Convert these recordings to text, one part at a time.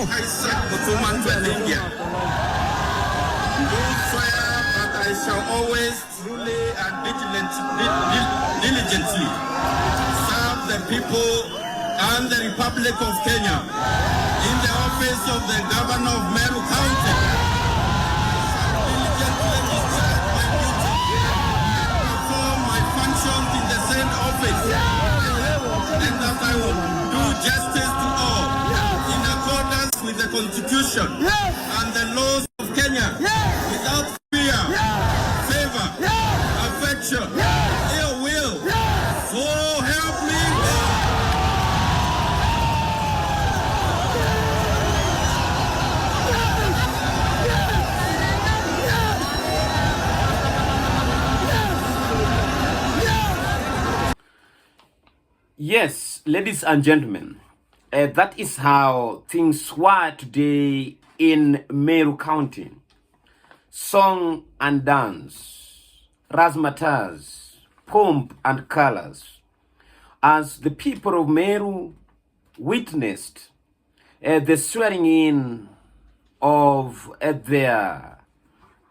Isaac Mutuma to India. Don't fire, but I shall always truly and diligently serve the people and the Republic of Kenya in the office of the Governor of Meru County. Diligently discharge my duty and perform my functions in the said office, and that I will do justice to all in accordance with the Constitution and the laws of Kenya, without fear, favor, affection, ill will. So help me God. Yes, ladies and gentlemen, that is how things were today in Meru County. Song and dance, razzmatazz, pomp and colors, as the people of Meru witnessed the swearing in of their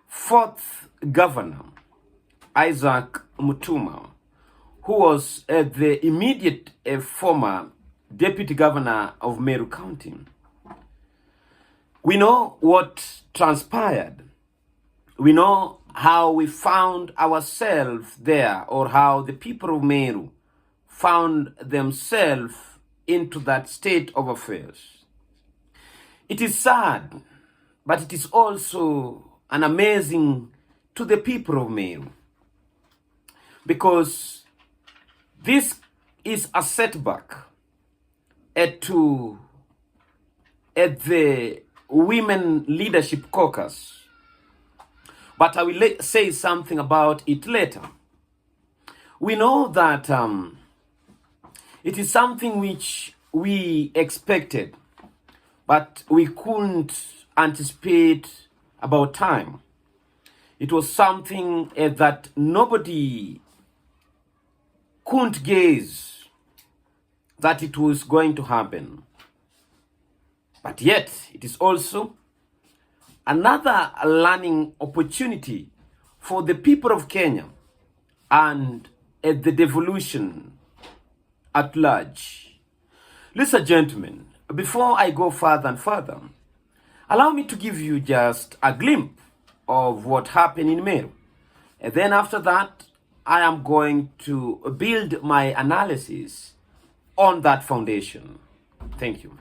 fourth governor, Isaac Mutuma, who was the immediate former deputy governor of Meru County. We know what transpired. We know how we found ourselves there, or how the people of Meru found themselves into that state of affairs. It is sad, but it is also an amazing to the people of Meru, because this is a setback to the Women Leadership Caucus. But I will say something about it later. We know that it is something which we expected, but we couldn't anticipate about time. It was something that nobody couldn't guess that it was going to happen. But yet, it is also another learning opportunity for the people of Kenya and the devolution at large. Ladies and gentlemen, before I go further and further, allow me to give you just a glimpse of what happened in Meru. And then after that, I am going to build my analysis on that foundation. Thank you.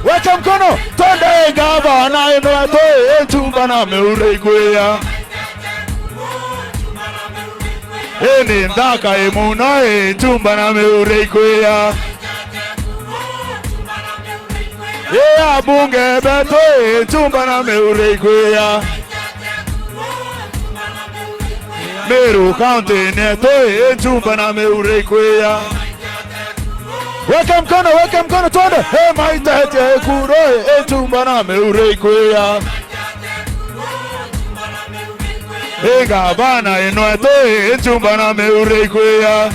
Weka mkono twende gavana ino atoe chumba na meure kwea eni ndaka emuna chumba na meure kwea bunge beto chumba na meure kwea Meru County neto chumba na meure kwea. Weka mkono twende maitete kuro chumba na meure kwea gavana ino atoe chumba na meure kwea.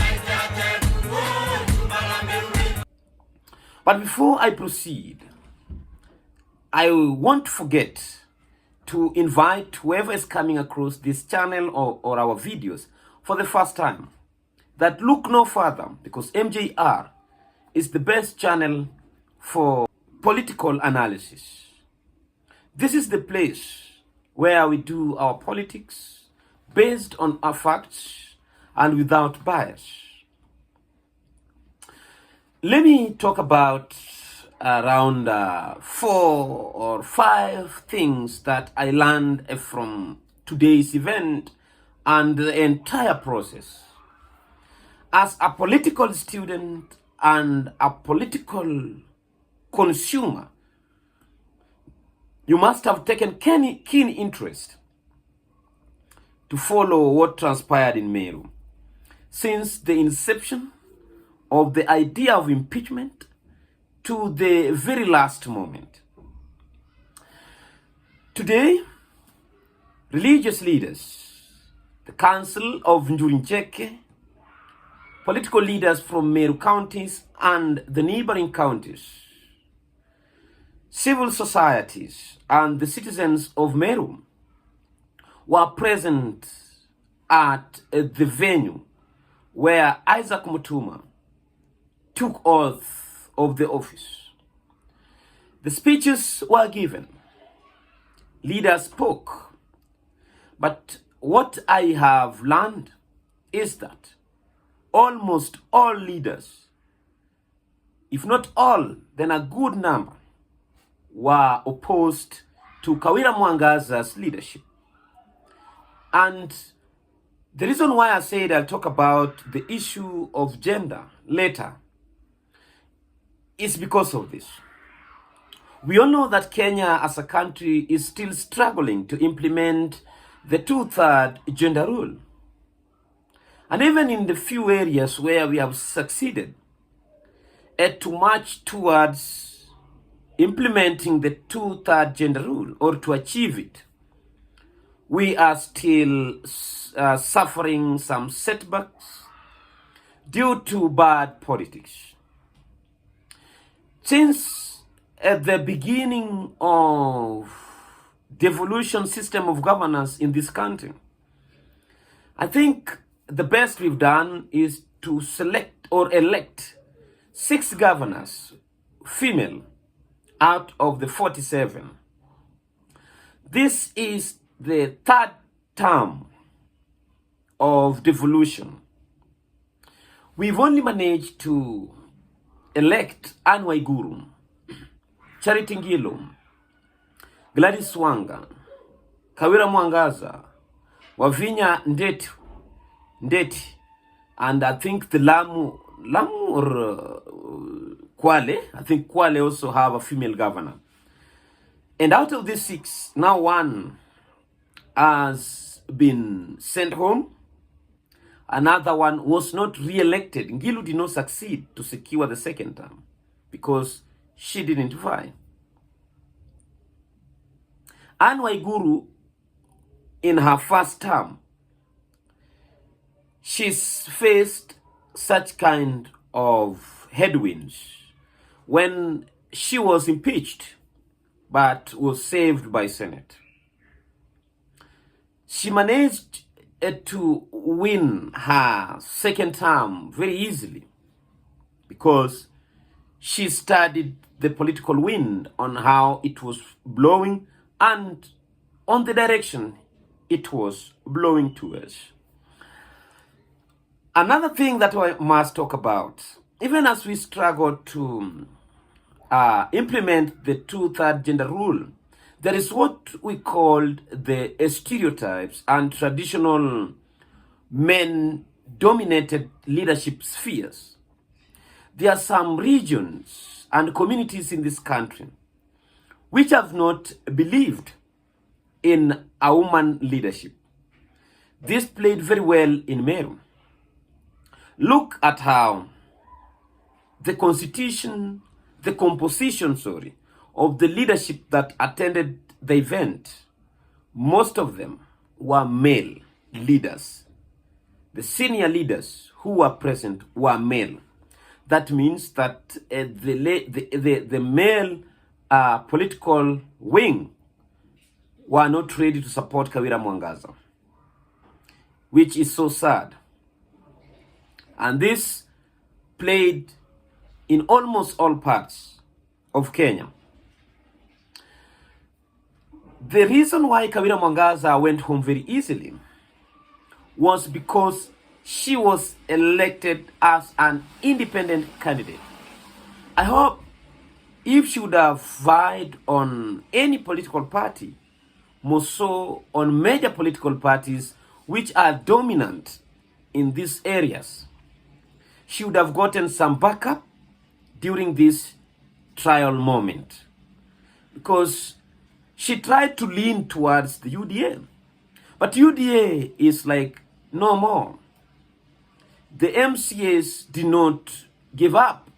But before I proceed, I won't forget to invite whoever is coming across this channel or our videos for the first time that look no further, because MJR is the best channel for political analysis. This is the place where we do our politics based on our facts and without bias. Let me talk about around 4 or 5 things that I learned from today's event and the entire process. As a political student and a political consumer, you must have taken keen interest to follow what transpired in Meru since the inception of the idea of impeachment to the very last moment. Today, religious leaders, the Council of Njurincheke, political leaders from Meru counties and the neighboring counties, civil societies, and the citizens of Meru were present at the venue where Isaac Mutuma took oath of the office. The speeches were given. Leaders spoke. But what I have learned is that almost all leaders, if not all, then a good number, were opposed to Kawira Mwangaza's leadership. And the reason why I said I'll talk about the issue of gender later is because of this. We all know that Kenya as a country is still struggling to implement the 2/3 gender rule. And even in the few areas where we have succeeded to march towards implementing the 2/3 gender rule or to achieve it, we are still suffering some setbacks due to bad politics. Since at the beginning of devolution system of governance in this country, I think the best we've done is to select or elect 6 governors, female, out of the 47. This is the 3rd term of devolution. We've only managed to elect Anew, Charity Ngilu, Gladys Wanga, Kawira Mwangaza, Wavinya Ndeti, and I think the Lamu or Kwale, I think Kwale also have a female governor. And out of these 6, now 1 has been sent home. Another one was not re-elected. Ngilu did not succeed to secure the 2nd term because she didn't vie. Anew, in her 1st term, she's faced such kind of headwinds when she was impeached but was saved by Senate. She managed to win her 2nd term very easily because she studied the political wind on how it was blowing and on the direction it was blowing towards. Another thing that I must talk about, even as we struggle to implement the 2/3 gender rule, there is what we called the stereotypes and traditional men-dominated leadership spheres. There are some regions and communities in this country which have not believed in a woman leadership. This played very well in Meru. Look at how the composition, of the leadership that attended the event, most of them were male leaders. The senior leaders who were present were male. That means that the male political wing were not ready to support Kawira Mwangaza, which is so sad. And this played in almost all parts of Kenya. The reason why Kawira Mwangaza went home very easily was because she was elected as an independent candidate. I hope if she would have vied on any political party, more so on major political parties which are dominant in these areas, she would have gotten some backup during this trial moment, because she tried to lean towards the UDA, but UDA is like no more. The MCAs did not give up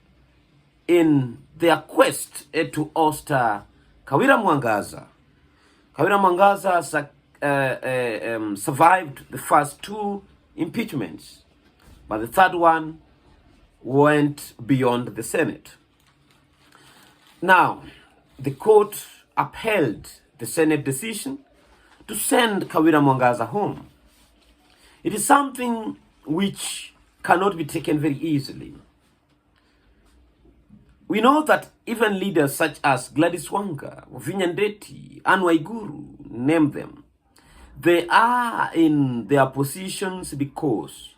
in their quest to oust Kawira Mwangaza. Kawira Mwangaza survived the first 2 impeachments, But the third one went beyond the Senate. Now, the court upheld the Senate decision to send Kawira Mwangaza home. It is something which cannot be taken very easily. We know that even leaders such as Gladys Wanga, Vinya Ndeti, Anne Waiguru, name them, they are in their positions because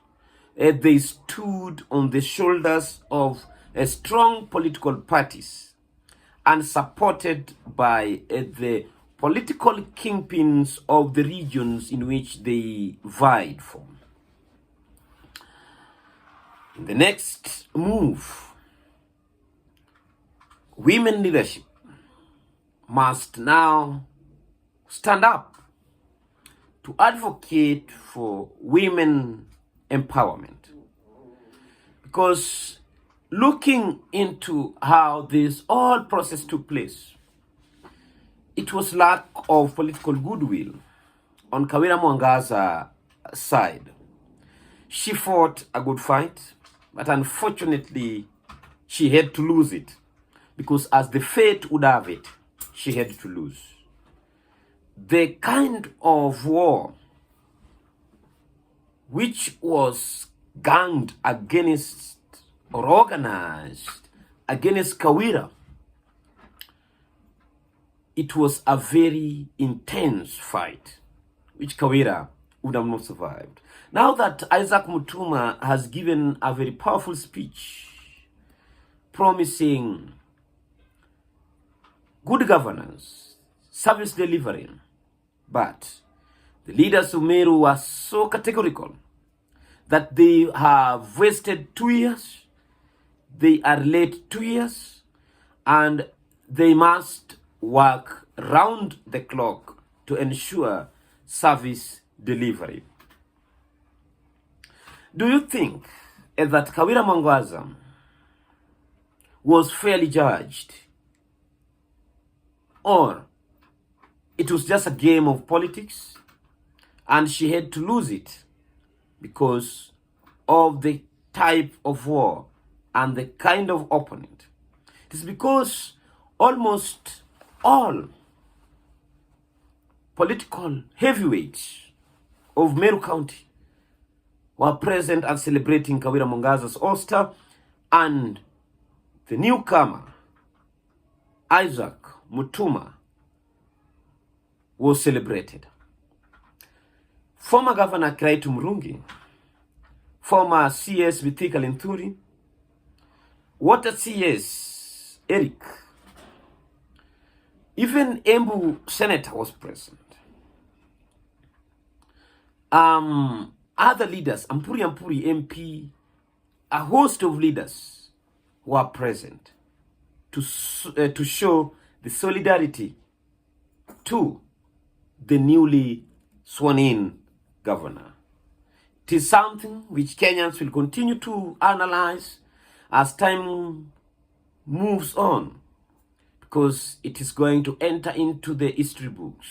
they stood on the shoulders of strong political parties and supported by the political kingpins of the regions in which they vied for. In the next move, women leadership must now stand up to advocate for women empowerment. Because looking into how this whole process took place, it was lack of political goodwill on Kawira Mwangaza's side. She fought a good fight, but unfortunately, she had to lose it. Because as the fate would have it, she had to lose. The kind of war which was ganged against or organized against Kawira, it was a very intense fight, which Kawira would have not survived. Now that Isaac Mutuma has given a very powerful speech promising good governance, service delivery, but the leaders of Meru were so categorical that they have wasted 2 years, they are late 2 years, and they must work round the clock to ensure service delivery. Do you think that Kawira Mwangaza was fairly judged, or it was just a game of politics and she had to lose it because of the type of war and the kind of opponent? It is because almost all political heavyweights of Meru County were present and celebrating Kawira Mwangaza's ouster, and the newcomer, Isaac Mutuma, was celebrated. Former Governor Kiraitu Murungi, former CS Bithika Linturi, Water CS Eric, even Embu Senator was present. Other leaders, Ampuri MP, a host of leaders were present to show the solidarity to the newly sworn-in governor. It is something which Kenyans will continue to analyze as time moves on, because it is going to enter into the history books.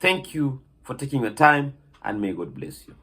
Thank you for taking your time, and may God bless you.